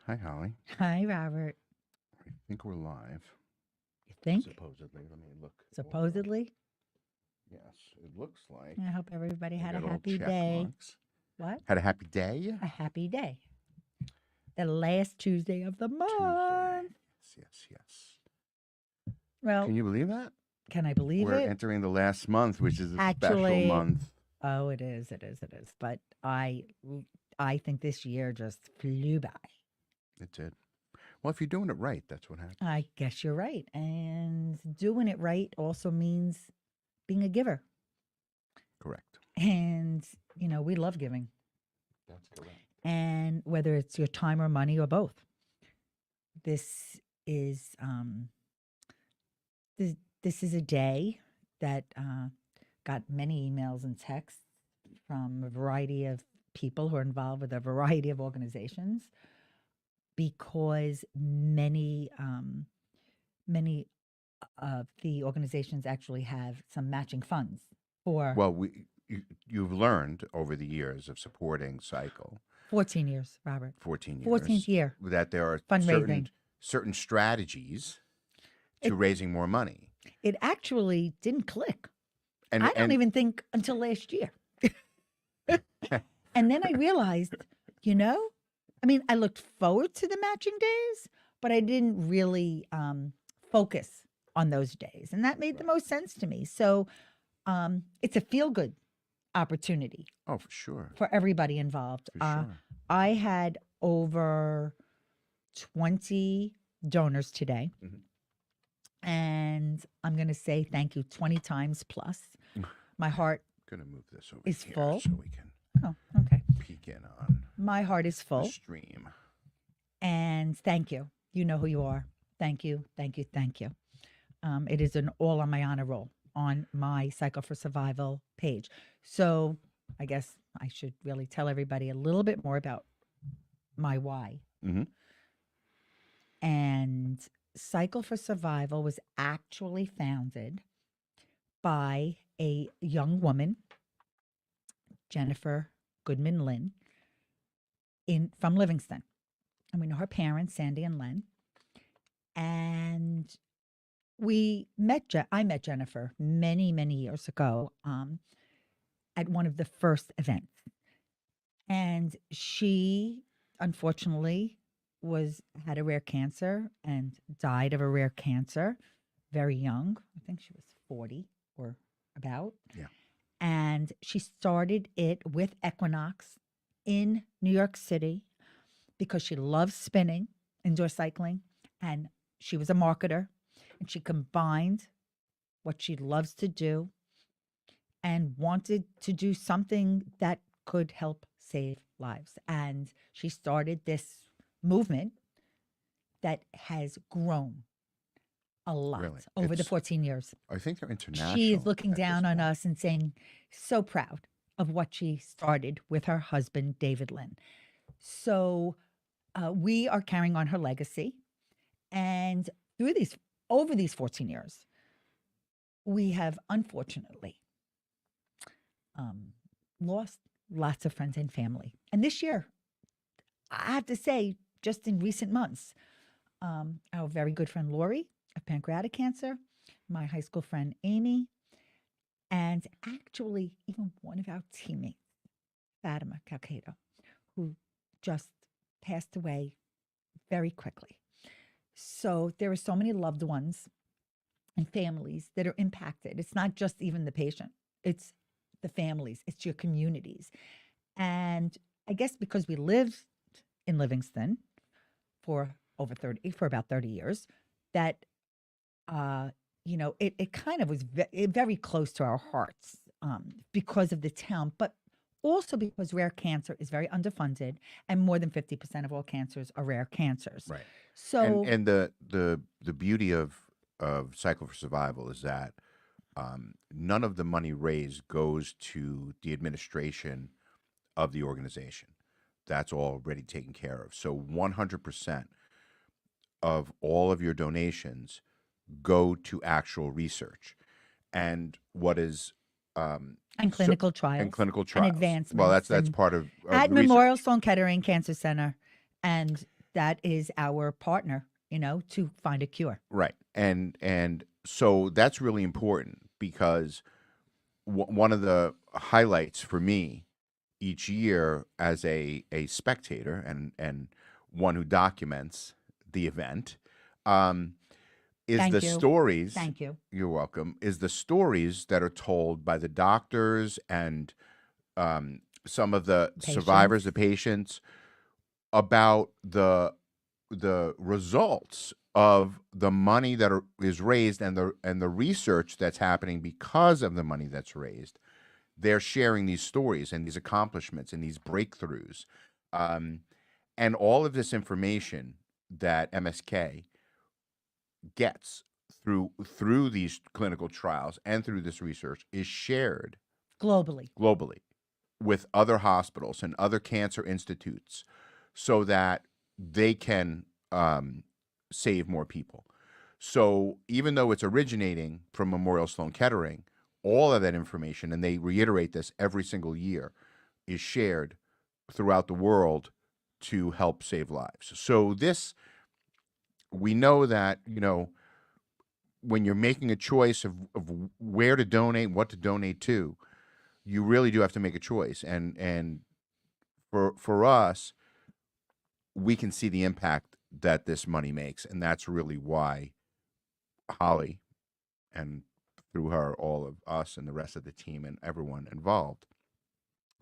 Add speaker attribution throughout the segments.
Speaker 1: Hi, Holly.
Speaker 2: Hi, Robert.
Speaker 1: I think we're live.
Speaker 2: You think?
Speaker 1: Supposedly. Let me look.
Speaker 2: Supposedly?
Speaker 1: Yes, it looks like.
Speaker 2: I hope everybody
Speaker 1: I
Speaker 2: had a
Speaker 1: got all
Speaker 2: happy
Speaker 1: check
Speaker 2: day.
Speaker 1: marks.
Speaker 2: What?
Speaker 1: Had a happy day?
Speaker 2: A happy day. The last Tuesday of the
Speaker 1: Tuesday.
Speaker 2: month.
Speaker 1: Yes.
Speaker 2: Well,
Speaker 1: Can you believe that?
Speaker 2: can I believe
Speaker 1: We're
Speaker 2: it?
Speaker 1: entering the last month, which is a special
Speaker 2: Actually,
Speaker 1: month.
Speaker 2: oh, it is. But I think this year just flew by.
Speaker 1: It did. Well, if you're doing it right, that's what happens.
Speaker 2: I guess you're right. And doing it right also means being a giver.
Speaker 1: Correct.
Speaker 2: And, we love giving.
Speaker 1: That's correct.
Speaker 2: And whether it's your time or money or both. This is this is a day that got many emails and texts from a variety of people who are involved with a variety of organizations because many of the organizations actually have some matching funds for
Speaker 1: Well, you've learned over the years of supporting Cycle,
Speaker 2: 14 years, Robert.
Speaker 1: 14
Speaker 2: 14th
Speaker 1: years,
Speaker 2: year
Speaker 1: that there are
Speaker 2: fundraising.
Speaker 1: certain strategies to
Speaker 2: It
Speaker 1: raising more money.
Speaker 2: it actually didn't click. I don't
Speaker 1: And
Speaker 2: even think until last year. And then I realized, I looked forward to the matching days, but I didn't really focus on those days. And that made the most sense to me. So it's a feel good opportunity
Speaker 1: oh, for sure.
Speaker 2: for everybody involved.
Speaker 1: For sure.
Speaker 2: I had over 20 donors today.
Speaker 1: Mhm.
Speaker 2: And I'm going to say thank you 20 times plus. My heart
Speaker 1: Gonna move this over
Speaker 2: is
Speaker 1: here
Speaker 2: full.
Speaker 1: so we can
Speaker 2: Oh, okay.
Speaker 1: peek in on
Speaker 2: My heart is
Speaker 1: the
Speaker 2: full.
Speaker 1: stream.
Speaker 2: And thank you. You know who you are. Thank you. It is an all on my honor roll on my Cycle for Survival page. So I guess I should really tell everybody a little bit more about my why.
Speaker 1: Mm-hmm.
Speaker 2: And Cycle for Survival was actually founded by a young woman, Jennifer Goodman Lynn, from Livingston. And we know her parents, Sandy and Len. And I met Jennifer many, many years ago at one of the first events. And she, unfortunately, had a rare cancer and died of a rare cancer very young. I think she was 40 or about.
Speaker 1: Yeah.
Speaker 2: And she started it with Equinox in New York City because she loves spinning, indoor cycling, and she was a marketer. And she combined what she loves to do and wanted to do something that could help save lives. And she started this movement that has grown a lot
Speaker 1: Really?
Speaker 2: over the 14 years.
Speaker 1: I think they're international.
Speaker 2: She's looking
Speaker 1: at this
Speaker 2: down on
Speaker 1: point.
Speaker 2: us and saying, so proud of what she started with her husband, David Lynn. So we are carrying on her legacy. And over these 14 years, we have unfortunately lost lots of friends and family. And this year, I have to say, just in recent months, our very good friend Lori of pancreatic cancer, my high school friend Amy, and actually even one of our teammates, Fatima Calcado, who just passed away very quickly. So there are so many loved ones and families that are impacted. It's not just even the patient, it's the families, it's your communities. And I guess because we lived in Livingston for about 30 years, that it kind of was very close to our hearts because of the town, but also because rare cancer is very underfunded, and more than 50% of all cancers are rare cancers.
Speaker 1: Right.
Speaker 2: So
Speaker 1: And the beauty of Cycle for Survival is that none of the money raised goes to the administration of the organization. That's already taken care of. So 100% of all of your donations go to actual research. And what is
Speaker 2: and clinical trials
Speaker 1: and clinical
Speaker 2: and
Speaker 1: trials.
Speaker 2: advancements.
Speaker 1: Well, that's
Speaker 2: and
Speaker 1: part of
Speaker 2: at
Speaker 1: the
Speaker 2: Memorial
Speaker 1: research.
Speaker 2: Sloan Kettering Cancer Center and that is our partner, to find a cure.
Speaker 1: Right. And so that's really important because one of the highlights for me each year as a spectator and one who documents the event, um, is the
Speaker 2: Thank you.
Speaker 1: stories.
Speaker 2: Thank you.
Speaker 1: You're welcome. Is the stories that are told by the doctors and some of the
Speaker 2: Patience.
Speaker 1: survivors, the patients, about the results of the money that is raised and the research that's happening because of the money that's raised. They're sharing these stories and these accomplishments and these breakthroughs, um, and all of this information that MSK gets through these clinical trials and through this research is shared
Speaker 2: Globally.
Speaker 1: globally with other hospitals and other cancer institutes so that they can save more people. So even though it's originating from Memorial Sloan Kettering, all of that information, and they reiterate this every single year, is shared throughout the world to help save lives. So this, we know that, when you're making a choice of where to donate, what to donate to, you really do have to make a choice. And for us, we can see the impact that this money makes, and that's really why Holly, and through her, all of us and the rest of the team and everyone involved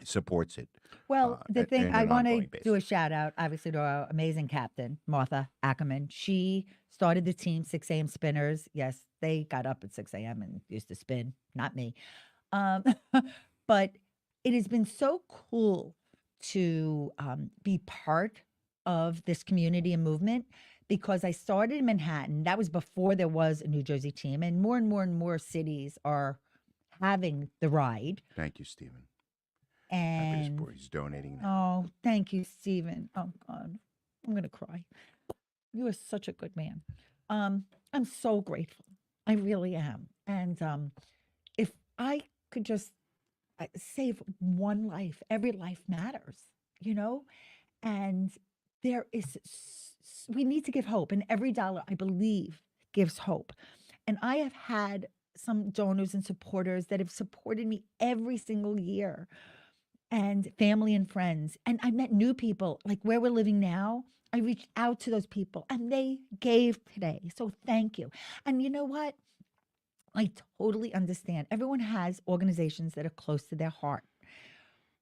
Speaker 1: supports it
Speaker 2: Well, the thing
Speaker 1: in
Speaker 2: I
Speaker 1: an
Speaker 2: want to
Speaker 1: ongoing
Speaker 2: do a
Speaker 1: basis.
Speaker 2: shout out, obviously, to our amazing captain, Martha Ackerman. She started the team, 6 a.m. spinners. Yes, they got up at 6 a.m. and used to spin, not me. Um, but it has been so cool to be part of this community and movement because I started in Manhattan. That was before there was a New Jersey team, and more cities are having the ride.
Speaker 1: Thank you, Stephen. Happy to
Speaker 2: And
Speaker 1: support. He's donating now.
Speaker 2: oh, thank you, Stephen. Oh God, I'm gonna cry. You are such a good man. I'm so grateful. I really am. And if I could just save one life, every life matters, you know? And there is, we need to give hope. And every dollar, I believe, gives hope. And I have had some donors and supporters that have supported me every single year, and family and friends. And I met new people, like where we're living now. I reached out to those people and they gave today. So thank you. And you know what? I totally understand. Everyone has organizations that are close to their heart.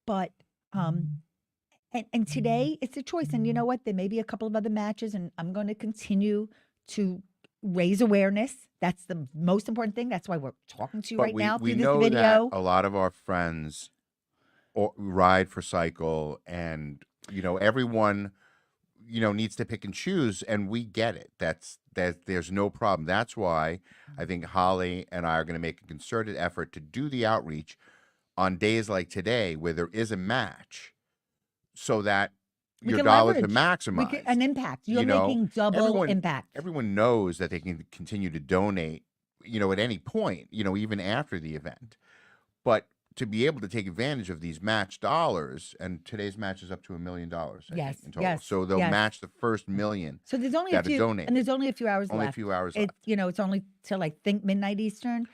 Speaker 2: But and today it's a choice. And you know what? There may be a couple of other matches, and I'm going to continue to raise awareness. That's the most important thing. That's why we're talking to you
Speaker 1: But
Speaker 2: right now
Speaker 1: we
Speaker 2: through this
Speaker 1: know that
Speaker 2: video.
Speaker 1: a lot of our friends ride for cycle, and everyone needs to pick and choose, and we get it. That there's no problem. That's why I think Holly and I are going to make a concerted effort to do the outreach on days like today where there is a match, so that
Speaker 2: We
Speaker 1: your
Speaker 2: can
Speaker 1: dollars are
Speaker 2: leverage. We can
Speaker 1: maximized.
Speaker 2: an impact. You're
Speaker 1: You know,
Speaker 2: making double
Speaker 1: everyone
Speaker 2: impact.
Speaker 1: everyone knows that they can continue to donate, at any point, even after the event. But to be able to take advantage of these match dollars, and today's match is up to $1 million, I
Speaker 2: Yes,
Speaker 1: think, in total.
Speaker 2: yes,
Speaker 1: So they'll
Speaker 2: yes.
Speaker 1: match the first million
Speaker 2: So there's only a
Speaker 1: that are
Speaker 2: few, and
Speaker 1: donated.
Speaker 2: there's only a few hours
Speaker 1: Only a
Speaker 2: left.
Speaker 1: few hours
Speaker 2: It,
Speaker 1: left.
Speaker 2: it's only till I think midnight Eastern.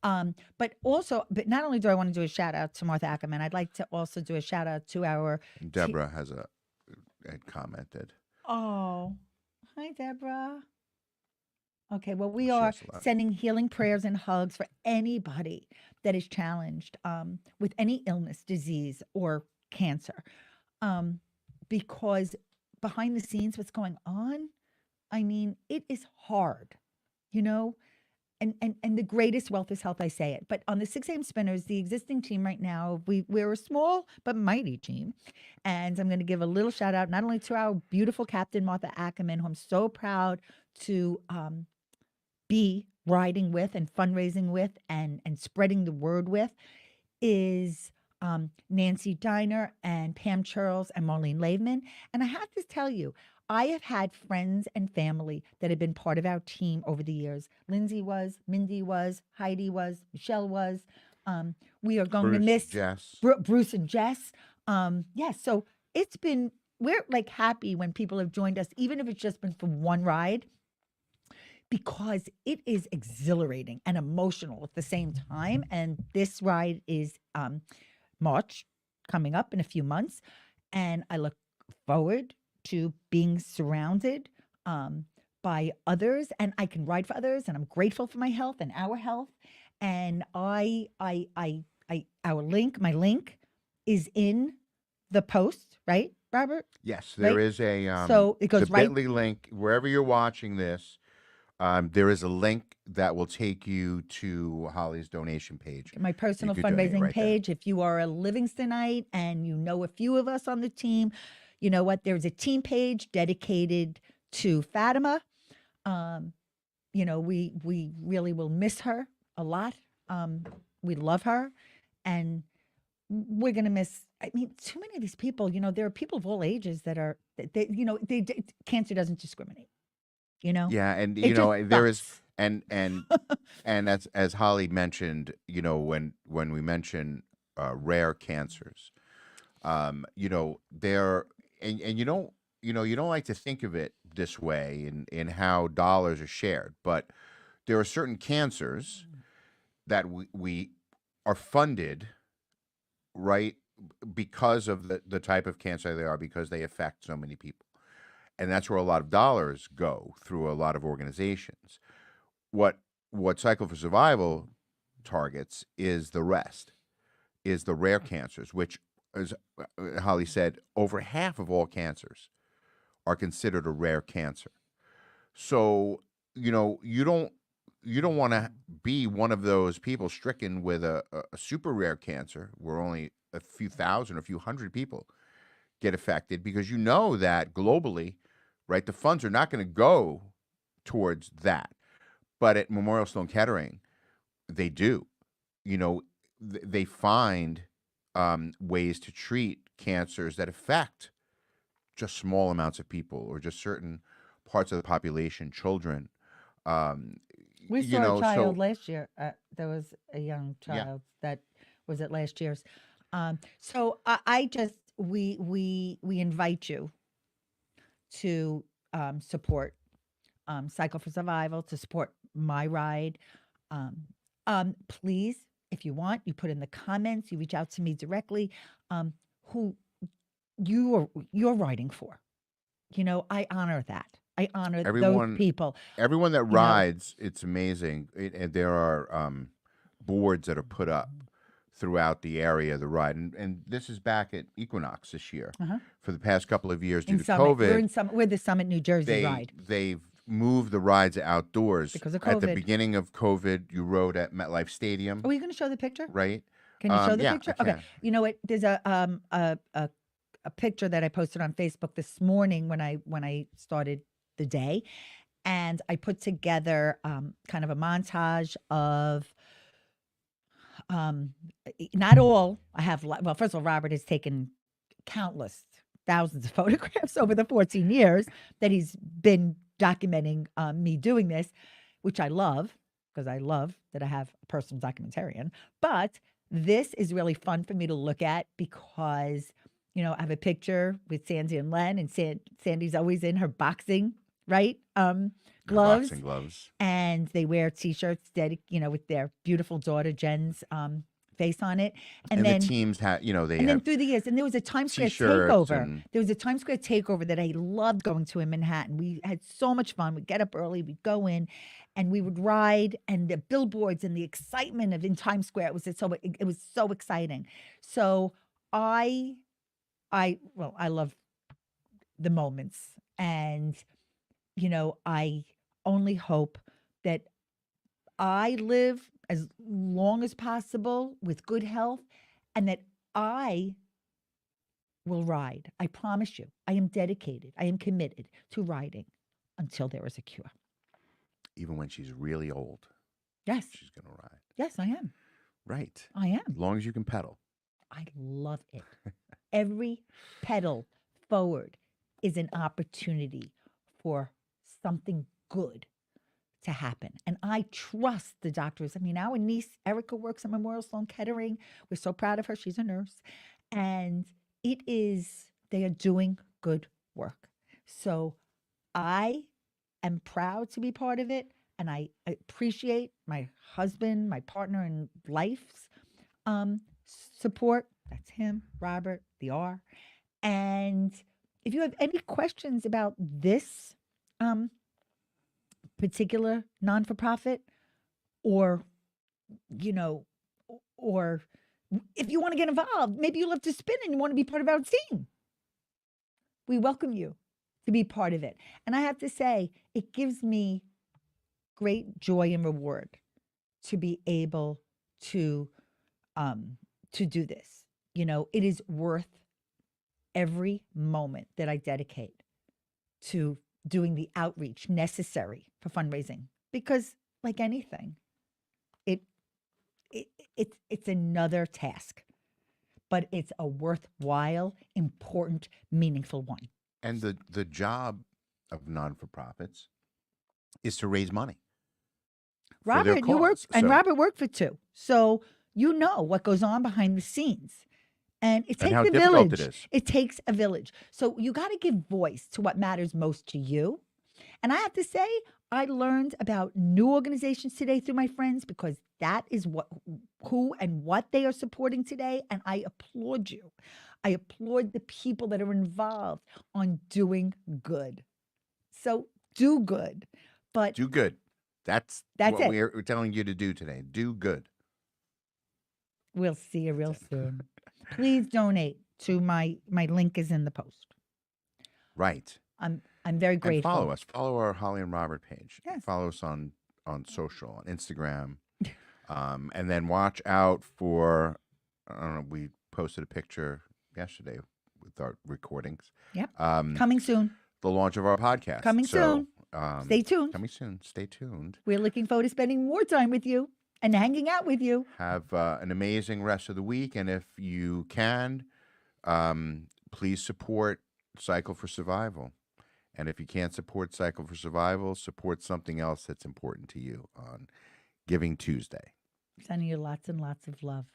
Speaker 2: But also, but not only do I want to do a shout out to Martha Ackerman, I'd like to also do a shout out to our.
Speaker 1: And Deborah had commented.
Speaker 2: Oh, hi, Deborah. Okay, well, we
Speaker 1: She
Speaker 2: are
Speaker 1: has a lot.
Speaker 2: sending healing prayers and hugs for anybody that is challenged with any illness, disease, or cancer. Um, because behind the scenes, what's going on, I mean, it is hard, you know? And the greatest wealth is health, I say it. But on the 6 a.m. spinners, the existing team right now, we're a small but mighty team. And I'm going to give a little shout out not only to our beautiful captain, Martha Ackerman, who I'm so proud to be riding with and fundraising with and spreading the word with, is Nancy Diner and Pam Charles and Marlene Laveman. And I have to tell you, I have had friends and family that have been part of our team over the years. Lindsay was, Mindy was, Heidi was, Michelle was. We are going to
Speaker 1: Bruce,
Speaker 2: miss
Speaker 1: Jess.
Speaker 2: Bruce and Jess. Yes, so it's been we're like happy when people have joined us, even if it's just been for one ride, because it is exhilarating and emotional at the same time. And this ride is March, coming up in a few months, and I look forward to being surrounded by others, and I can ride for others, and I'm grateful for my health and our health. And our link, my link, is in the post, right, Robert?
Speaker 1: Yes, there
Speaker 2: Right.
Speaker 1: is
Speaker 2: So it
Speaker 1: the
Speaker 2: goes right.
Speaker 1: Bitly link wherever you're watching this. There is a link that will take you to Holly's donation page.
Speaker 2: My
Speaker 1: You
Speaker 2: personal
Speaker 1: could donate
Speaker 2: fundraising
Speaker 1: right there.
Speaker 2: page. If you are a Livingstonite and you know a few of us on the team, you know what? There's a team page dedicated to Fatima. Um, we really will miss her a lot. We love her, and we're gonna miss. I mean, too many of these people. There are people of all ages that are. Cancer doesn't discriminate.
Speaker 1: Yeah, and
Speaker 2: It just
Speaker 1: there is,
Speaker 2: sucks.
Speaker 1: and as Holly mentioned, when we mention rare cancers, there, and you don't like to think of it this way in how dollars are shared, but there are certain cancers that we are funded, right, because of the type of cancer they are, because they affect so many people, and that's where a lot of dollars go through a lot of organizations. What Cycle for Survival targets is the rest, is the rare cancers, which, as Holly said, over half of all cancers are considered a rare cancer. So, you don't want to be one of those people stricken with a super rare cancer where only a few thousand, a few hundred people get affected, because you know that globally, right, the funds are not going to go towards that. But at Memorial Sloan Kettering, they do. You know, they find ways to treat cancers that affect just small amounts of people, or just certain parts of the population, children. Um,
Speaker 2: We saw a child
Speaker 1: so
Speaker 2: last year. There was a young
Speaker 1: yeah,
Speaker 2: child that was at last year's. So I just we invite you to support Cycle for Survival, to support my ride. Um, Please, if you want, you put in the comments, you reach out to me directly. Who you're riding for? I honor that. I honor those
Speaker 1: everyone
Speaker 2: people.
Speaker 1: everyone that
Speaker 2: You know,
Speaker 1: rides, it's amazing. And there are boards that are put up throughout the area of the ride, and this is back at Equinox this year.
Speaker 2: uh-huh.
Speaker 1: For the past couple of years, due
Speaker 2: In
Speaker 1: to
Speaker 2: Summit, we're
Speaker 1: COVID,
Speaker 2: in Summit. We're the Summit, New Jersey ride
Speaker 1: they've moved the rides outdoors.
Speaker 2: because of
Speaker 1: At the
Speaker 2: COVID.
Speaker 1: beginning of COVID, you rode at MetLife
Speaker 2: Are
Speaker 1: Stadium,
Speaker 2: you going to show the picture?
Speaker 1: right?
Speaker 2: Can you show the
Speaker 1: Yeah, I
Speaker 2: picture? Okay.
Speaker 1: can.
Speaker 2: You know what? There's a picture that I posted on Facebook this morning when I started the day, and I put together kind of a montage of not all. I have well, first of all, Robert has taken countless thousands of photographs over the 14 years that he's been documenting me doing this, which I love because I love that I have a personal documentarian. But this is really fun for me to look at because, I have a picture with Sandy and Len, and Sandy's always in her boxing, right?
Speaker 1: Her boxing
Speaker 2: Gloves,
Speaker 1: gloves.
Speaker 2: and they wear t-shirts with their beautiful daughter Jen's face on it. And
Speaker 1: And the
Speaker 2: then
Speaker 1: teams have, they
Speaker 2: and then
Speaker 1: have
Speaker 2: through the years, and there was a Times Square
Speaker 1: T-shirts
Speaker 2: takeover.
Speaker 1: and
Speaker 2: There was a Times Square takeover that I loved going to in Manhattan. We had so much fun. We'd get up early, we'd go in, and we would ride, and the billboards and the excitement of in Times Square. It was so exciting. So I love the moments, and I only hope that I live as long as possible with good health, and that I will ride. I promise you. I am dedicated. I am committed to riding until there is a cure.
Speaker 1: even when she's really old,
Speaker 2: Yes.
Speaker 1: she's gonna ride.
Speaker 2: Yes, I am.
Speaker 1: Right.
Speaker 2: I
Speaker 1: As
Speaker 2: am.
Speaker 1: long as you can pedal.
Speaker 2: I love it. Every pedal forward is an opportunity for something good to happen. And I trust the doctors. I mean, our niece, Erica, works at Memorial Sloan Kettering. We're so proud of her. She's a nurse. And they are doing good work. So I am proud to be part of it, and I appreciate my husband, my partner in life's support. That's him, Robert, the R. And if you have any questions about this um, particular non for profit, or, you know, or if you want to get involved, maybe you love to spin and you want to be part of our team, we welcome you to be part of it. And I have to say, it gives me great joy and reward to be able to do this. You know, it is worth every moment that I dedicate to doing the outreach necessary for fundraising, because like anything, it, it's another task, but it's a worthwhile, important, meaningful one.
Speaker 1: And the job of non for profits is to raise money for their
Speaker 2: Robert, you work,
Speaker 1: cause.
Speaker 2: and
Speaker 1: So,
Speaker 2: Robert worked for two, so you know what goes on behind the scenes. And it
Speaker 1: and
Speaker 2: takes
Speaker 1: how
Speaker 2: a
Speaker 1: difficult it
Speaker 2: village.
Speaker 1: is.
Speaker 2: It takes a village. So you got to give voice to what matters most to you. And I have to say, I learned about new organizations today through my friends, because that is what, who and what they are supporting today. And I applaud you. I applaud the people that are involved on doing good. So do good. But
Speaker 1: Do good. That's
Speaker 2: that's
Speaker 1: what
Speaker 2: it.
Speaker 1: we're telling you to do today. Do good.
Speaker 2: We'll see you real
Speaker 1: That's it.
Speaker 2: soon. Please donate to my link is in the post.
Speaker 1: Right.
Speaker 2: I'm very
Speaker 1: And follow
Speaker 2: grateful.
Speaker 1: us. Follow our Holly and Robert page.
Speaker 2: Yes.
Speaker 1: Follow us on social, on Instagram. And then watch out for, I don't know, we posted a picture yesterday with our recordings.
Speaker 2: Yep.
Speaker 1: Um,
Speaker 2: Coming soon.
Speaker 1: the launch of our podcast.
Speaker 2: Coming soon. Stay tuned.
Speaker 1: Coming soon. Stay tuned.
Speaker 2: We're looking forward to spending more time with you and hanging out with you.
Speaker 1: Have an amazing rest of the week. And if you can, please support Cycle for Survival. And if you can't support Cycle for Survival, support something else that's important to you on Giving Tuesday.
Speaker 2: Sending you lots and lots of love.